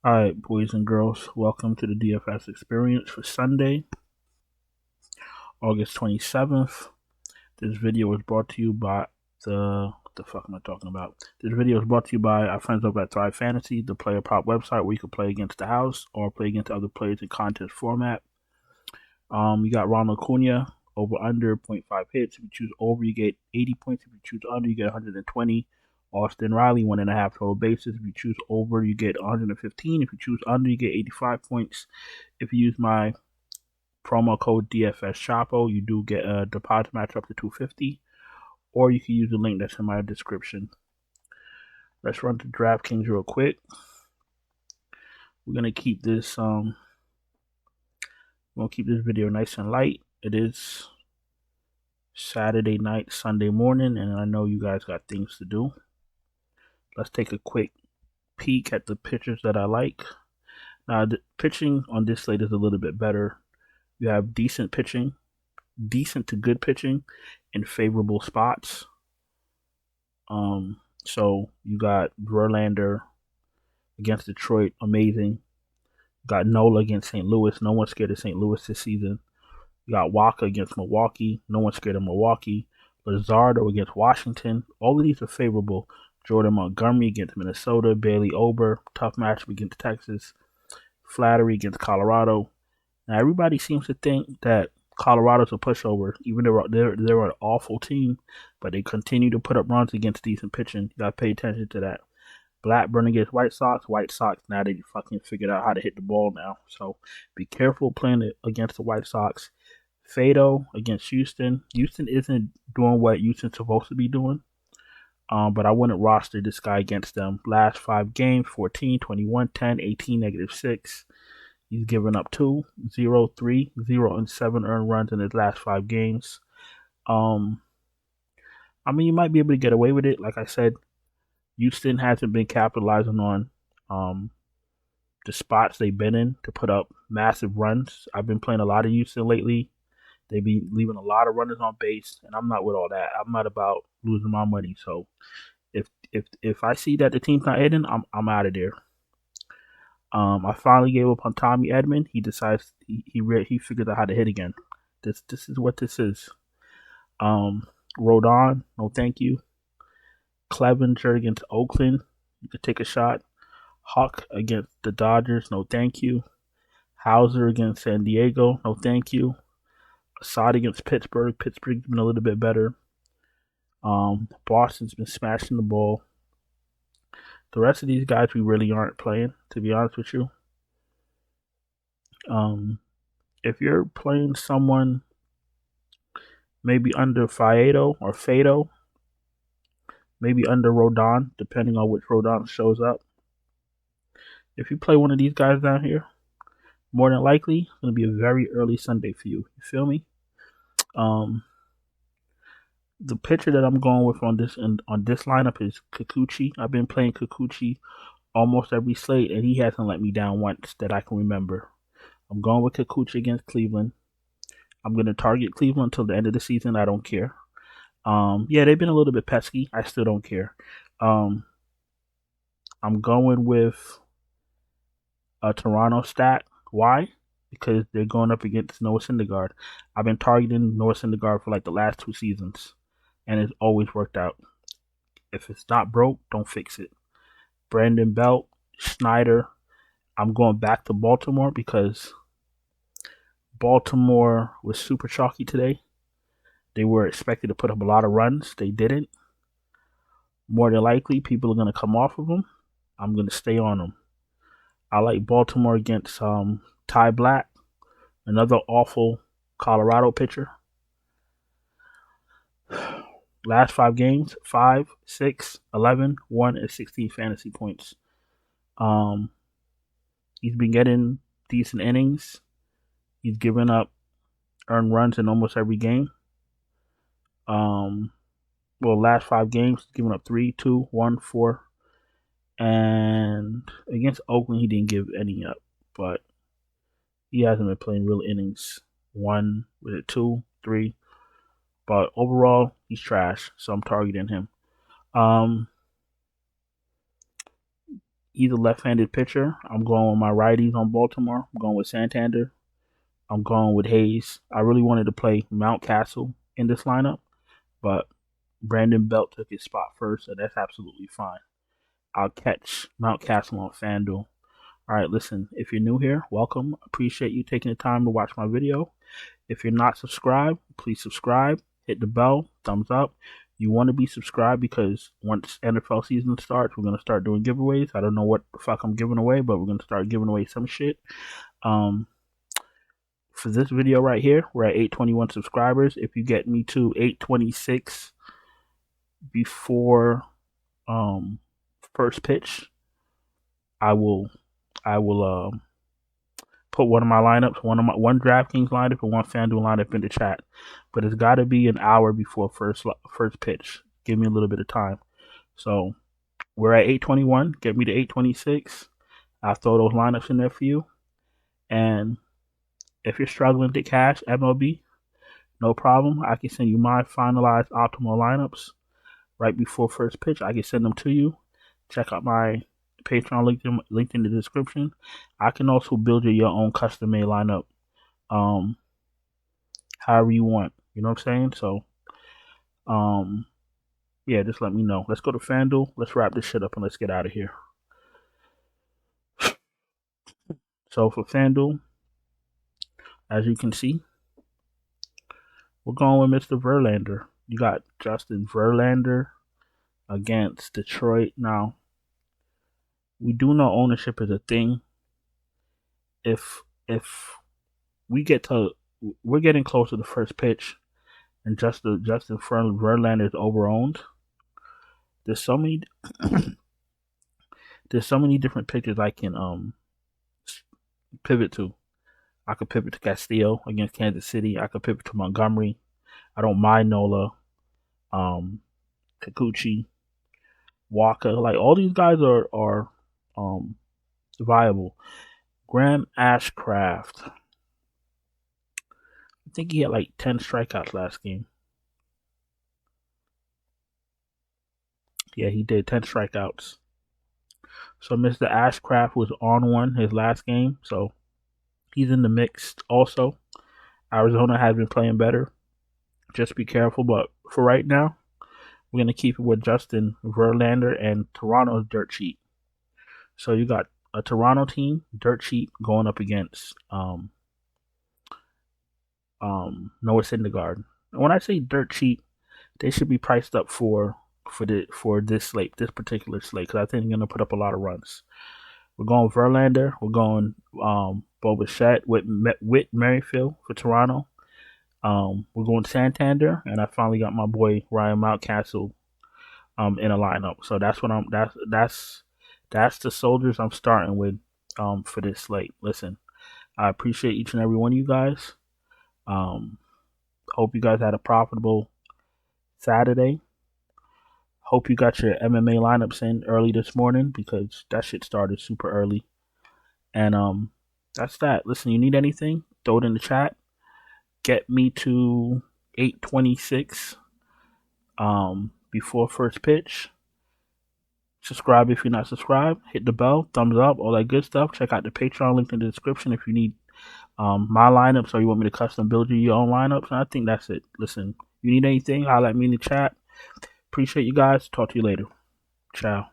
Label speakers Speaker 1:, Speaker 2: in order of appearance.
Speaker 1: Alright, boys and girls, welcome to the DFS experience for Sunday, August 27th. This video is brought to you by what the fuck am I talking about? This video is brought to you by our friends over at Thrive Fantasy, the player prop website where you can play against the house or play against other players in contest format. You got Ronald Acuna, over under 0.5 hits. If you choose over, you get 80 points. If you choose under, you get 120. Austin Riley, 1.5 total bases. If you choose over, you get 115. If you choose under, you get 85 points. If you use my promo code DFS Chapo, you do get a deposit match up to 250. Or you can use the link that's in my description. Let's run to DraftKings real quick. We're gonna keep this video nice and light. It is Saturday night, Sunday morning, and I know you guys got things to do. Let's take a quick peek at the pitchers that I like. Now, the pitching on this slate is a little bit better. You have decent pitching, decent to good pitching in favorable spots. So you got Verlander against Detroit, amazing. You got Nola against St. Louis. No one's scared of St. Louis this season. You got Walker against Milwaukee. No one's scared of Milwaukee. Luzardo against Washington. All of these are favorable. Jordan Montgomery against Minnesota. Bailey Ober, tough matchup against Texas. Flattery against Colorado. Now, everybody seems to think that Colorado's a pushover, even though they're an awful team, but they continue to put up runs against decent pitching. You got to pay attention to that. Blackburn against White Sox. Now they fucking figured out how to hit the ball now. So be careful playing it against the White Sox. Fado against Houston. Houston isn't doing what Houston's supposed to be doing. But I wouldn't roster this guy against them. Last 5 games, 14, 21, 10, 18, -6. He's given up 2, 0, 3, 0, and 7 earned runs in his last 5 games. You might be able to get away with it. Like I said, Houston hasn't been capitalizing on the spots they've been in to put up massive runs. I've been playing a lot of Houston lately. They be leaving a lot of runners on base, and I'm not with all that. I'm not about losing my money. So if I see that the team's not hitting, I'm out of there. I finally gave up on Tommy Edman. He decides he figured out how to hit again. This is what this is. Rodon, no thank you. Clevenger against Oakland, you could take a shot. Hawk against the Dodgers, no thank you. Hauser against San Diego, no thank you. Assad against Pittsburgh. Pittsburgh's been a little bit better. Boston's been smashing the ball. The rest of these guys we really aren't playing, to be honest with you. If you're playing someone maybe under Fado, maybe under Rodon, depending on which Rodon shows up. If you play one of these guys down here, more than likely, it's going to be a very early Sunday for you. You feel me? The pitcher that I'm going with on this lineup is Kikuchi. I've been playing Kikuchi almost every slate, and he hasn't let me down once that I can remember. I'm going with Kikuchi against Cleveland. I'm going to target Cleveland until the end of the season. I don't care. Yeah, they've been a little bit pesky. I still don't care. I'm going with a Toronto stack. Why? Because they're going up against Noah Syndergaard. I've been targeting Noah Syndergaard for like the last 2 seasons, and it's always worked out. If it's not broke, don't fix it. Brandon Belt, Schneider. I'm going back to Baltimore because Baltimore was super chalky today. They were expected to put up a lot of runs. They didn't. More than likely, people are going to come off of them. I'm going to stay on them. I like Baltimore against Ty Black, another awful Colorado pitcher. Last 5 games, 5, 6, 11, 1, and 16 fantasy points. He's been getting decent innings. He's given up earned runs in almost every game. Last 5 games, giving up 3, 2, 1, 4. And against Oakland, he didn't give any up. But he hasn't been playing real innings. 1, 2, 3. But overall, he's trash. So I'm targeting him. he's a left-handed pitcher. I'm going with my righties on Baltimore. I'm going with Santander. I'm going with Hayes. I really wanted to play Mountcastle in this lineup, but Brandon Belt took his spot first, so that's absolutely fine. I'll catch Mountcastle on FanDuel. All right, listen, if you're new here, welcome. Appreciate you taking the time to watch my video. If you're not subscribed, please subscribe. Hit the bell, thumbs up. You want to be subscribed because once NFL season starts, we're going to start doing giveaways. I don't know what the fuck I'm giving away, but we're going to start giving away some shit. For this video right here, we're at 821 subscribers. If you get me to 826 before first pitch, I will put one of my lineups, one DraftKings lineup and one FanDuel lineup in the chat. But it's got to be an hour before first pitch. Give me a little bit of time. So we're at 821. Get me to 826. I'll throw those lineups in there for you. And if you're struggling to cash MLB, no problem. I can send you my finalized optimal lineups right before first pitch. I can send them to you. Check out my Patreon linked in the description. I can also build you your own custom-made lineup, however you want. You know what I'm saying? So, yeah, just let me know. Let's go to FanDuel. Let's wrap this shit up and let's get out of here. So for FanDuel, as you can see, we're going with Mr. Verlander. You got Justin Verlander against Detroit. Now, we do know ownership is a thing. If we're getting close to the first pitch, and Justin Verlander is overowned. There's so many different pitchers I can pivot to. I could pivot to Castillo against Kansas City. I could pivot to Montgomery. I don't mind Nola, Kikuchi, Walker. Like all these guys are viable. Graham Ashcraft. I think he had like 10 strikeouts last game. Yeah, he did 10 strikeouts. So Mr. Ashcraft was on one his last game, so he's in the mix also. Arizona has been playing better. Just be careful, but for right now, we're going to keep it with Justin Verlander and Toronto's dirt cheap. So you got a Toronto team, dirt cheap, going up against Noah Syndergaard. And when I say dirt cheap, they should be priced up for this slate, this particular slate, because I think they're going to put up a lot of runs. We're going Verlander. We're going Bo Bichette with Merrifield for Toronto. We're going Santander, and I finally got my boy Ryan Mountcastle in a lineup. So that's what that's the soldiers I'm starting with for this slate. Listen, I appreciate each and every one of you guys. Hope you guys had a profitable Saturday. Hope you got your MMA lineups in early this morning because that shit started super early. And that's that. Listen, you need anything? Throw it in the chat. Get me to 826 before first pitch. Subscribe if you're not subscribed. Hit the bell, thumbs up, all that good stuff. Check out the Patreon link in the description if you need my lineups or you want me to custom build you your own lineups. And I think that's it. Listen, you need anything, holler at me in the chat. Appreciate you guys. Talk to you later. Ciao.